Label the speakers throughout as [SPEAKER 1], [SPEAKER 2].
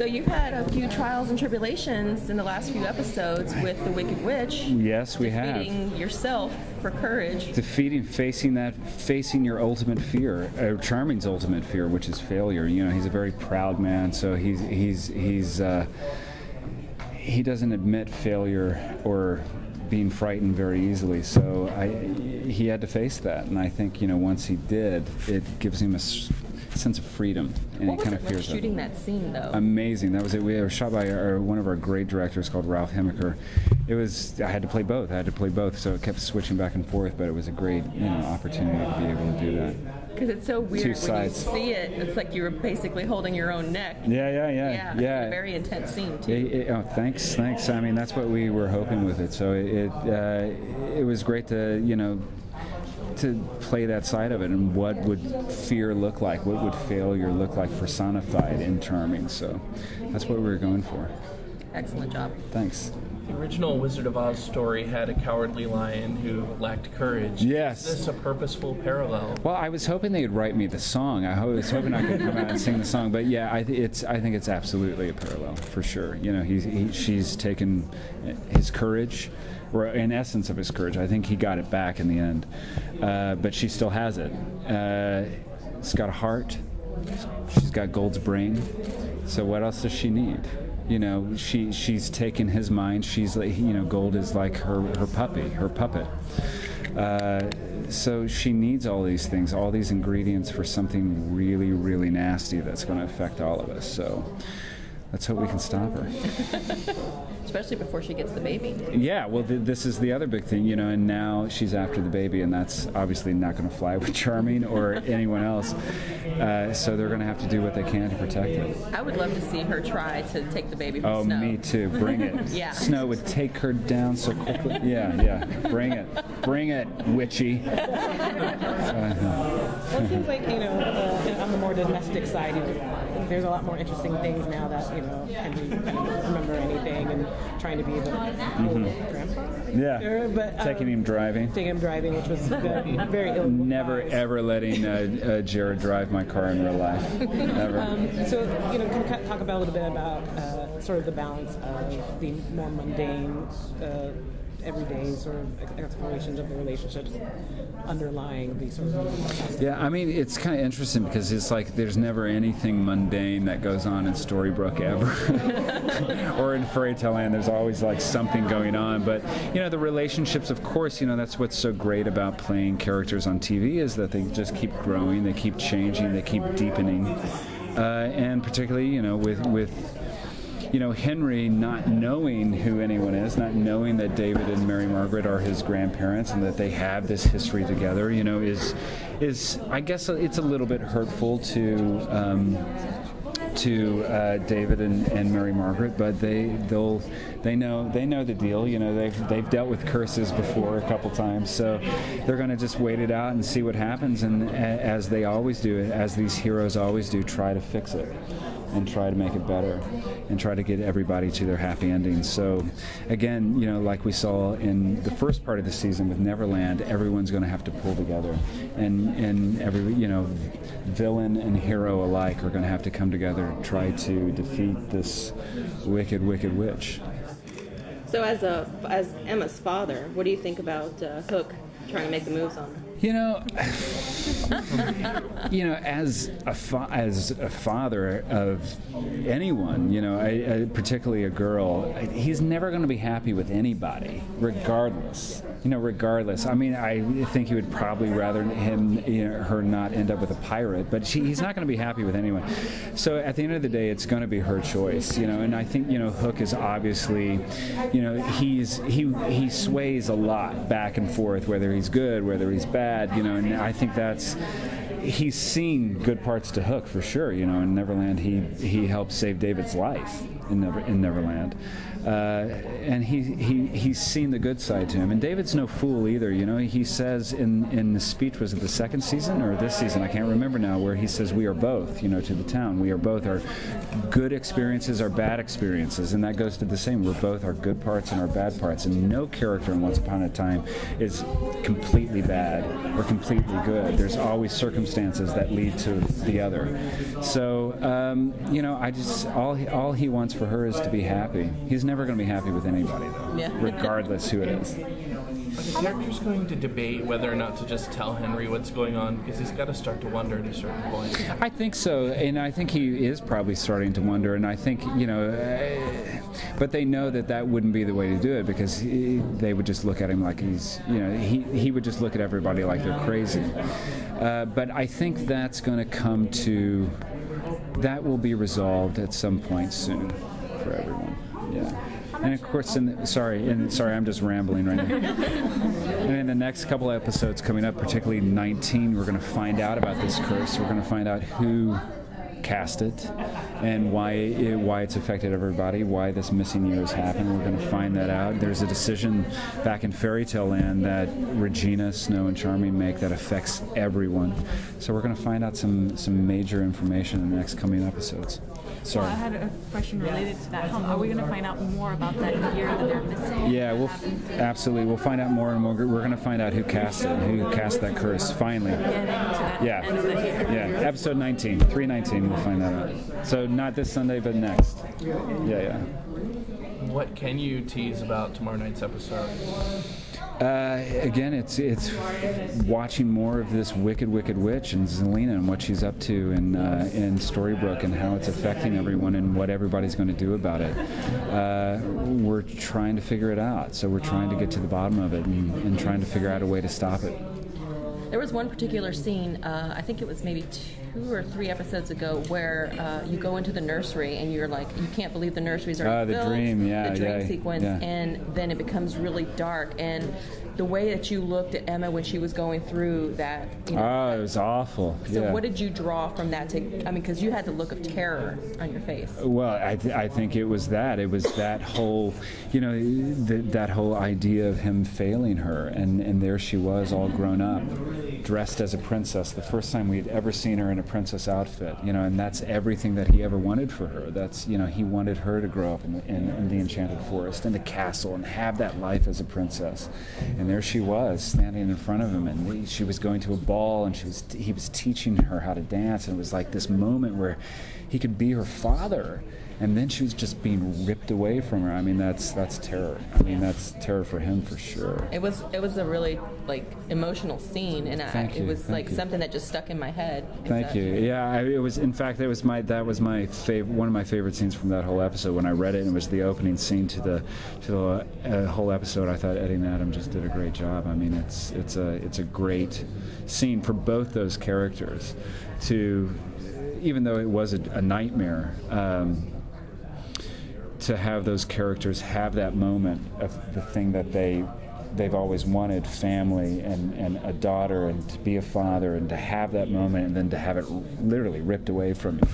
[SPEAKER 1] So you've had a few trials and tribulations in the last few episodes with the Wicked Witch.
[SPEAKER 2] Yes, we have.
[SPEAKER 1] Defeating yourself for courage.
[SPEAKER 2] Facing your ultimate fear, Charming's ultimate fear, which is failure. You know, he's a very proud man, so he doesn't admit failure or being frightened very easily. So he had to face that, and I think, you know, once he did, it gives him a sense of freedom, and
[SPEAKER 1] what
[SPEAKER 2] he kind
[SPEAKER 1] was
[SPEAKER 2] of
[SPEAKER 1] it
[SPEAKER 2] fears
[SPEAKER 1] like shooting that scene, though?
[SPEAKER 2] Amazing. That was it. We were shot by one of our great directors called Ralph Hemmicker. I had to play both. So it kept switching back and forth, but it was a great, you know, opportunity to be able to do that.
[SPEAKER 1] Because it's so weird when
[SPEAKER 2] sides.
[SPEAKER 1] you see it. It's like you were basically holding your own neck.
[SPEAKER 2] Yeah.
[SPEAKER 1] It's a very intense scene too.
[SPEAKER 2] Thanks. I mean, that's what we were hoping with it. So it was great to, you know, to play that side of it, and what would fear look like, what would failure look like personified in Charming. So that's what we were going for.
[SPEAKER 1] Excellent job.
[SPEAKER 2] Thanks.
[SPEAKER 3] The original Wizard of Oz story had a cowardly lion who lacked courage.
[SPEAKER 2] Yes.
[SPEAKER 3] Is this a purposeful parallel?
[SPEAKER 2] Well, I was hoping they'd write me the song. I was hoping I could come out and sing the song. But yeah, I think it's absolutely a parallel, for sure. You know, she's taken his courage, or in essence of his courage. I think he got it back in the end. But she still has it. It's got a heart. She's got Gold's brain. So what else does she need? You know, she's taken his mind. She's like, you know, Gold is like her puppet. So she needs all these things, all these ingredients for something really, really nasty that's going to affect all of us. So let's hope we can stop her.
[SPEAKER 1] Especially before she gets the baby.
[SPEAKER 2] Yeah, well, this is the other big thing, you know, and now she's after the baby, and that's obviously not going to fly with Charming or anyone else. So they're going to have to do what they can to protect it.
[SPEAKER 1] I would love to see her try to take the baby from Snow.
[SPEAKER 2] Oh, me too. Bring it.
[SPEAKER 1] Yeah.
[SPEAKER 2] Snow would take her down so quickly. Yeah. Bring it, witchy.
[SPEAKER 4] Well, it seems like, you know, on the more domestic side, there's a lot more interesting things now that, you know, Henry kind of remember anything and trying to be the grandpa.
[SPEAKER 2] Yeah.
[SPEAKER 4] But,
[SPEAKER 2] taking him driving,
[SPEAKER 4] which was very ill.
[SPEAKER 2] Never ever letting Jared drive my car in real life. Never.
[SPEAKER 4] So, you know, can we talk about a little bit about sort of the balance of the more mundane, everyday sort of explorations of the relationships underlying these sort of...
[SPEAKER 2] Yeah, I mean, it's kind of interesting because it's like there's never anything mundane that goes on in Storybrooke ever. Or in Fairy Tale Land, there's always like something going on. But, you know, the relationships, of course, you know, that's what's so great about playing characters on TV is that they just keep growing, they keep changing, they keep deepening. And particularly, you know, with you know, Henry not knowing who anyone is, not knowing that David and Mary Margaret are his grandparents and that they have this history together, you know, is I guess it's a little bit hurtful to David and Mary Margaret, but they know the deal. You know, they've dealt with curses before a couple times, so they're going to just wait it out and see what happens, and as they always do, as these heroes always do, try to fix it and try to make it better and try to get everybody to their happy ending. So again, you know, like we saw in the first part of the season with Neverland, everyone's going to have to pull together, and every, you know, villain and hero alike are going to have to come together to try to defeat this wicked witch.
[SPEAKER 1] So as Emma's father, what do you think about Hook trying to make the moves on her?
[SPEAKER 2] You know, as a father of anyone, you know, particularly a girl, he's never going to be happy with anybody, regardless. You know, regardless. I mean, I think he would probably rather her not end up with a pirate, but he's not going to be happy with anyone. So at the end of the day, it's going to be her choice, you know. And I think, you know, Hook is obviously, you know, he sways a lot back and forth, whether he's good, whether he's bad, you know. And I think he's seen good parts to Hook for sure, you know. In Neverland, he helped save David's life. in Neverland. And he's seen the good side to him. And David's no fool either. You know, he says in the speech, was it the second season or this season? I can't remember now. Where he says, "We are both," you know, to the town. We are both our good experiences, our bad experiences, and that goes to the same. We're both our good parts and our bad parts. And no character in Once Upon a Time is completely bad or completely good. There's always circumstances that lead to the other. So, you know, all he wants for her is to be happy. He's never going to be happy with anybody, though, regardless who it is.
[SPEAKER 3] Are the characters going to debate whether or not to just tell Henry what's going on? Because he's got to start to wonder at a certain point.
[SPEAKER 2] I think so, and I think he is probably starting to wonder, and I think, you know, but they know that wouldn't be the way to do it, because they would just look at him like he's, you know, he would just look at everybody like they're crazy. But I think that's going to come to, that will be resolved at some point soon for everyone. Yeah. And of course, sorry, I'm just rambling right now. And in the next couple of episodes coming up, particularly 19, we're going to find out about this curse. We're going to find out who cast it and why it's affected everybody, why this missing year has happened. We're going to find that out. There's a decision back in Fairy Tale Land that Regina, Snow, and Charming make that affects everyone. So we're going to find out some major information in the next coming episodes. Sorry.
[SPEAKER 5] Well, I had a question related to that. Are we going to find out more about that year that they're missing?
[SPEAKER 2] Yeah, absolutely. We'll find out more and more. We're going to find out who cast it, who cast that curse, finally. Yeah. Episode 19, 319, we'll find that out. So not this Sunday, but next. Yeah.
[SPEAKER 3] What can you tease about tomorrow night's episode?
[SPEAKER 2] Again, it's watching more of this wicked witch and Zelena and what she's up to in Storybrooke and how it's affecting everyone and what everybody's going to do about it. We're trying to figure it out, so we're trying to get to the bottom of it and trying to figure out a way to stop it.
[SPEAKER 1] There was one particular scene, I think it was maybe 2 or 3 episodes ago, where you go into the nursery and you're like, you can't believe the nursery's already built.
[SPEAKER 2] The dream
[SPEAKER 1] sequence, and then it becomes really dark. And the way that you looked at Emma when she was going through that, you know,
[SPEAKER 2] it was awful.
[SPEAKER 1] So what did you draw from that? Because you had the look of terror on your face.
[SPEAKER 2] Well, I think it was that. It was that whole, you know, that whole idea of him failing her, and there she was, all grown up, dressed as a princess. The first time we had ever seen her in a princess outfit, you know, and that's everything that he ever wanted for her. That's, you know, he wanted her to grow up in the Enchanted Forest, in the castle, and have that life as a princess. And there she was, standing in front of him, and she was going to a ball, and he was teaching her how to dance, and it was like this moment where he could be her father. And then she was just being ripped away from her. I mean, that's terror. I mean, that's terror for him for sure.
[SPEAKER 1] It was a really emotional scene, and it was something that just stuck in my head.
[SPEAKER 2] Thank you. Yeah, it was. In fact, that was my one of my favorite scenes from that whole episode. When I read it, and it was the opening scene to the whole episode. I thought Eddie and Adam just did a great job. I mean, it's a great scene for both those characters. Even though it was a nightmare. To have those characters have that moment of the thing that they've always wanted, family and a daughter, and to be a father, and to have that moment, and then to have it literally ripped away from you.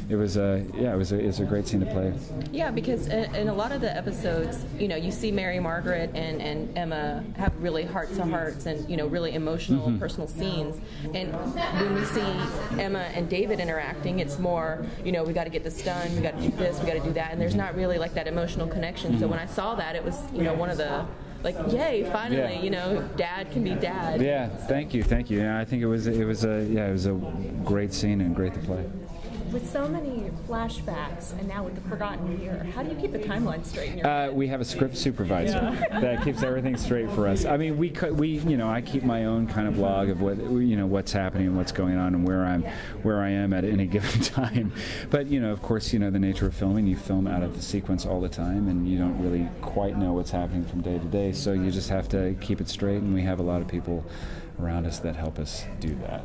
[SPEAKER 2] It was a great scene to play.
[SPEAKER 1] Yeah, because in a lot of the episodes, you know, you see Mary Margaret and Emma have really heart-to-hearts and, you know, really emotional, personal scenes. And when we see Emma and David interacting, it's more, you know, we got to get this done, we got to do this, we got to do that, and there's not really like that emotional connection. So when I saw that, it was, you know, one of the yay, finally, you know, dad can be dad.
[SPEAKER 2] Yeah, thank you. Yeah, I think it was a great scene and great to play.
[SPEAKER 5] With so many flashbacks, and now with the Forgotten Year, how do you keep the timeline straight in your head?
[SPEAKER 2] We have a script supervisor that keeps everything straight for us. I mean, we you know, I keep my own kind of log of what, you know, what's happening and what's going on and where I am at any given time. But, you know, of course, you know, the nature of filming, you film out of the sequence all the time, and you don't really quite know what's happening from day to day. So you just have to keep it straight, and we have a lot of people around us that help us do that.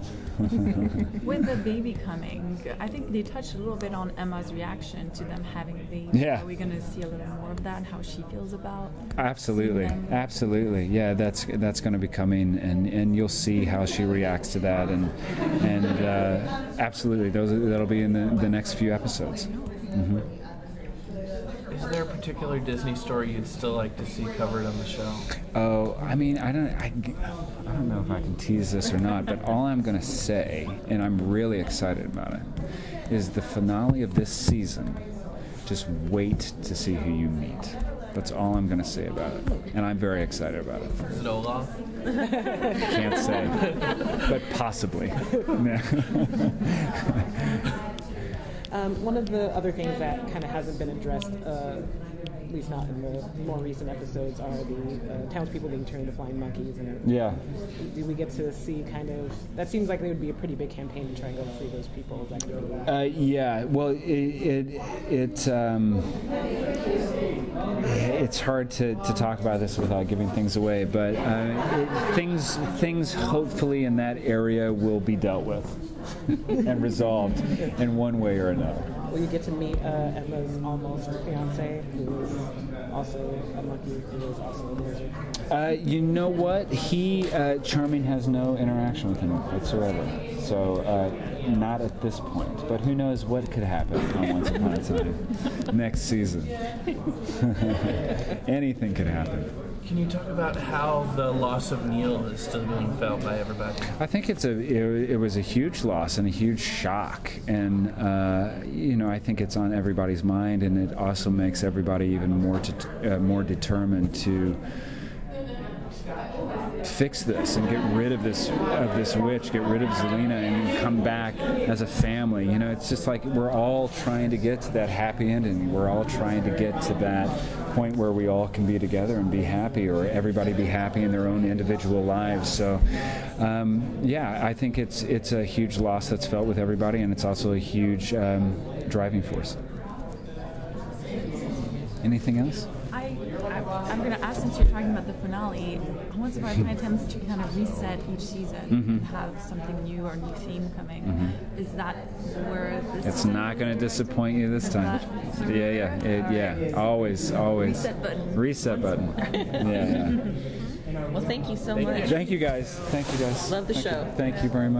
[SPEAKER 5] With the baby coming, I think they touched a little bit on Emma's reaction to them having a baby.
[SPEAKER 2] Yeah.
[SPEAKER 5] Are we going to see a little more of that, how she feels about
[SPEAKER 2] Absolutely. Yeah, that's going to be coming, and you'll see how she reacts to that, and absolutely, that'll be in the next few episodes.
[SPEAKER 3] particular Disney story you'd still like to see covered on the show?
[SPEAKER 2] Oh, I mean, I don't know if I can tease this or not, but all I'm going to say, and I'm really excited about it, is the finale of this season. Just wait to see who you meet. That's all I'm going to say about it, and I'm very excited about it.
[SPEAKER 3] Is it Olaf?
[SPEAKER 2] Can't say, but possibly.
[SPEAKER 4] One of the other things that kind of hasn't been addressed, at least not in the more recent episodes, are the townspeople being turned into flying monkeys. And
[SPEAKER 2] Yeah.
[SPEAKER 4] do we get to see kind of? That seems like it would be a pretty big campaign to try and go free those people. Is that gonna be...
[SPEAKER 2] Yeah. Well, it's hard to talk about this without giving things away, but things hopefully in that area will be dealt with and resolved in one way or another.
[SPEAKER 4] Will you get to meet Emma's almost fiance, who is also a monkey, who is also a lizard?
[SPEAKER 2] You know what? Charming has no interaction with him whatsoever. So, not at this point. But who knows what could happen on Once Upon a Time next season. Anything could happen.
[SPEAKER 3] Can you talk about how the loss of Neil is still being felt by everybody?
[SPEAKER 2] I think it was a huge loss and a huge shock, and I think it's on everybody's mind, and it also makes everybody even more determined to fix this and get rid of this witch, get rid of Zelina, and come back as a family. You know, it's just like we're all trying to get to that happy ending. We're all trying to get to that point where we all can be together and be happy, or everybody be happy in their own individual lives. So, I think it's a huge loss that's felt with everybody, and it's also a huge driving force. Anything else?
[SPEAKER 5] I'm going to ask, since you're talking about the finale, Once Upon a Time tends to kind of reset each season and have something new or new theme coming. Is that where this?
[SPEAKER 2] It's not going to disappoint you this time. Yeah. Always. Reset button. Yeah.
[SPEAKER 1] Well, thank you so much.
[SPEAKER 2] Thank you guys.
[SPEAKER 1] Love the show.
[SPEAKER 2] Thank you very much.